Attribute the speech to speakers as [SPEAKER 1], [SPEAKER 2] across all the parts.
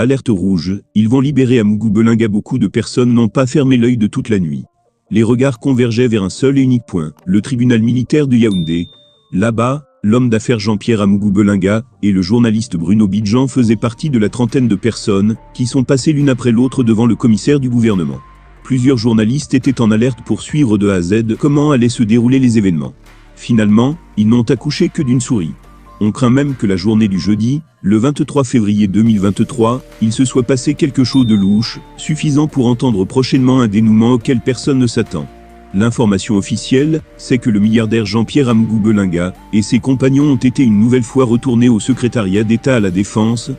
[SPEAKER 1] Alerte rouge, ils vont libérer Amougou Belinga. Beaucoup de personnes n'ont pas fermé l'œil de toute la nuit. Les regards convergeaient vers un seul et unique point, le tribunal militaire de Yaoundé. Là-bas, l'homme d'affaires Jean-Pierre Amougou Belinga et le journaliste Bruno Bidjan faisaient partie de la trentaine de personnes qui sont passées l'une après l'autre devant le commissaire du gouvernement. Plusieurs journalistes étaient en alerte pour suivre de A à Z comment allaient se dérouler les événements. Finalement, ils n'ont accouché que d'une souris. On craint même que la journée du jeudi, le 23 février 2023, il se soit passé quelque chose de louche, suffisant pour entendre prochainement un dénouement auquel personne ne s'attend. L'information officielle, c'est que le milliardaire Jean-Pierre Amougou Belinga et ses compagnons ont été une nouvelle fois retournés au secrétariat d'État à la Défense.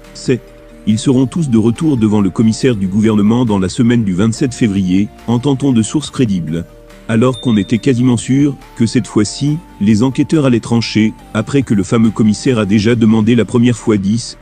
[SPEAKER 1] Ils seront tous de retour devant le commissaire du gouvernement dans la semaine du 27 février, entend-on de sources crédibles. Alors qu'on était quasiment sûr que cette fois-ci, les enquêteurs allaient trancher, après que le fameux commissaire a déjà demandé la première fois 10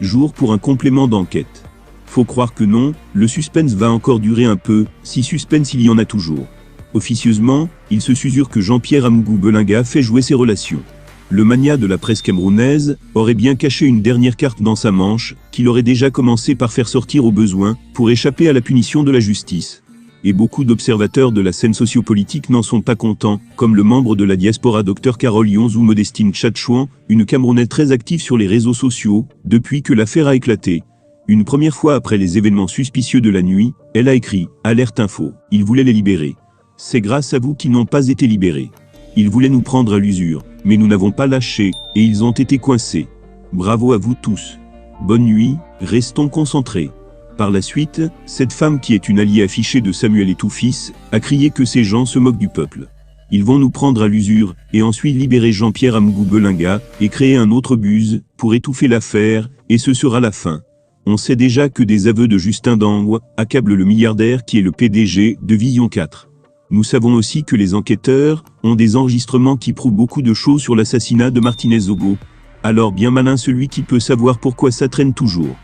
[SPEAKER 1] jours pour un complément d'enquête. Faut croire que non, le suspense va encore durer un peu, si suspense il y en a toujours. Officieusement, il se susure que Jean-Pierre Amougou Belinga fait jouer ses relations. Le magnat de la presse camerounaise aurait bien caché une dernière carte dans sa manche, qu'il aurait déjà commencé par faire sortir au besoin, pour échapper à la punition de la justice. Et beaucoup d'observateurs de la scène sociopolitique n'en sont pas contents, comme le membre de la diaspora Dr Carole Yonz ou Modestine Tchatchouan, une Camerounaise très active sur les réseaux sociaux, depuis que l'affaire a éclaté. Une première fois après les événements suspicieux de la nuit, elle a écrit « Alerte info, ils voulaient les libérer. C'est grâce à vous qu'ils n'ont pas été libérés. Ils voulaient nous prendre à l'usure, mais nous n'avons pas lâché, et ils ont été coincés. Bravo à vous tous. Bonne nuit, restons concentrés. » Par la suite, cette femme qui est une alliée affichée de Samuel Etoufis, a crié que ces gens se moquent du peuple. Ils vont nous prendre à l'usure, et ensuite libérer Jean-Pierre Amougou Belinga, et créer un autre buzz, pour étouffer l'affaire, et ce sera la fin. On sait déjà que des aveux de Justin Dangwa accablent le milliardaire qui est le PDG de Vision 4. Nous savons aussi que les enquêteurs ont des enregistrements qui prouvent beaucoup de choses sur l'assassinat de Martinez Zogo. Alors bien malin celui qui peut savoir pourquoi ça traîne toujours.